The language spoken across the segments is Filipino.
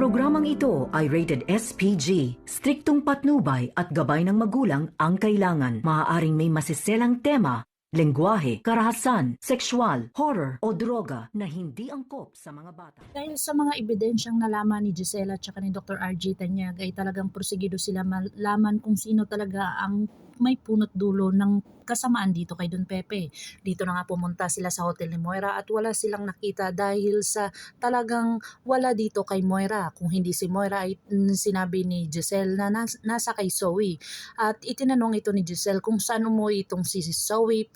Programang ito ay rated SPG. Striktong patnubay at gabay ng magulang ang kailangan. Maaaring may masiselang tema, lengguwahe, karahasan, sexual, horror o droga na hindi angkop sa mga bata. Dahil sa mga ebidensyang nalaman ni Gisela at ni Dr. RJ Tanyag ay talagang porsigido sila malaman kung sino talaga ang may punot dulo ng kasamaan dito kay Don Pepe. Dito na nga pumunta sila sa hotel ni Moira at wala silang nakita dahil sa talagang wala dito kay Moira. Kung hindi si Moira ay sinabi ni Giselle na nasa kay Zoe. At itinanong ito ni Giselle kung saan umuwi itong si Zoe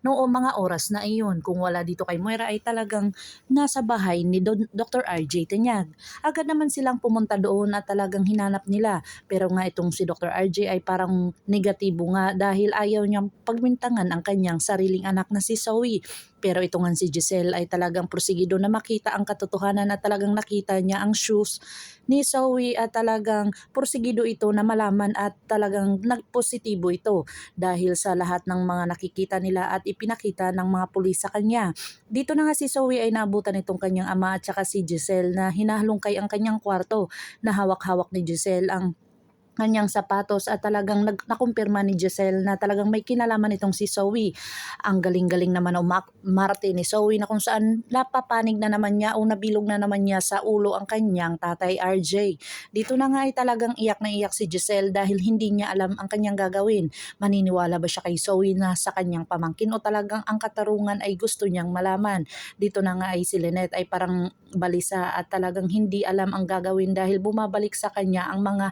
noong mga oras na iyon. Kung wala dito kay Moira ay talagang nasa bahay ni Dr. RJ Tanyag. Agad naman silang pumunta doon at talagang hinanap nila. Pero nga itong si Dr. RJ ay parang negatibo nga dahil ayaw niyang pagmintangan ang kanyang sariling anak na si Zoe. Pero ito nga si Giselle ay talagang porsigido na makita ang katotohanan at talagang nakita niya ang shoes ni Zoe at talagang porsigido ito na malaman at talagang nagpositibo ito dahil sa lahat ng mga nakikita nila at ipinakita ng mga pulis sa kanya. Dito na nga si Zoe ay naabutan itong kanyang ama at saka si Giselle na hinahalungkay ang kanyang kwarto na hawak-hawak ni Giselle ang kanyang sapatos at talagang nakumpirma ni Giselle na talagang may kinalaman itong si Zoe. Ang galing-galing naman umarte ni Zoe na kung saan napapanig na naman niya o nabilog na naman niya sa ulo ang kanyang tatay RJ. Dito na nga ay talagang iyak na iyak si Giselle dahil hindi niya alam ang kanyang gagawin. Maniniwala ba siya kay Zoe na sa kanyang pamangkin o talagang ang katarungan ay gusto niyang malaman. Dito na nga ay si Lynette ay parang balisa at talagang hindi alam ang gagawin dahil bumabalik sa kanya ang mga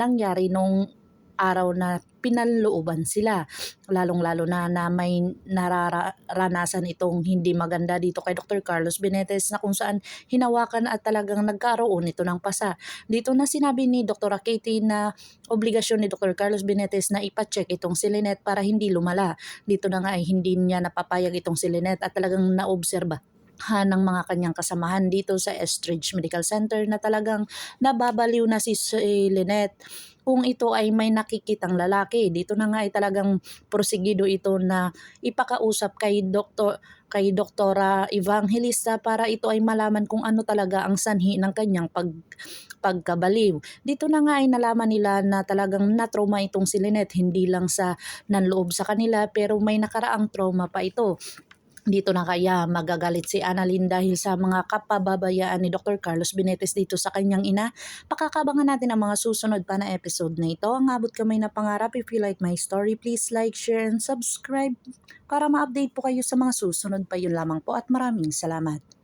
nangyari nung araw na pinanlooban sila. Lalong-lalo na may nararanasan itong hindi maganda dito kay Dr. Carlos Benitez na kung saan hinawakan at talagang nagkaroon ito ng pasa. Dito na sinabi ni Dr. Katie na obligasyon ni Dr. Carlos Benitez na ipacheck itong si Lynette para hindi lumala. Dito na nga ay hindi niya napapayag itong si Lynette at talagang naobserba ng mga kanyang kasamahan dito sa Estridge Medical Center na talagang nababaliw na si Lynette kung ito ay may nakikitang lalaki. Dito na nga ay talagang porsigido ito na ipakausap kay Doktora Evangelista para ito ay malaman kung ano talaga ang sanhi ng kanyang pagkabaliw. Dito na nga ay nalaman nila na talagang na-trauma itong si Lynette, hindi lang sa nanloob sa kanila pero may nakaraang trauma pa ito. Dito na kaya magagalit si Annalyn dahil sa mga kapababayaan ni Dr. Carlos Benitez dito sa kanyang ina. Pakakabangan natin ang mga susunod pa na episode na ito. Ang abot kamay na pangarap. If you like my story, please like, share, and subscribe para ma-update po kayo sa mga susunod pa. Yun lamang po at maraming salamat.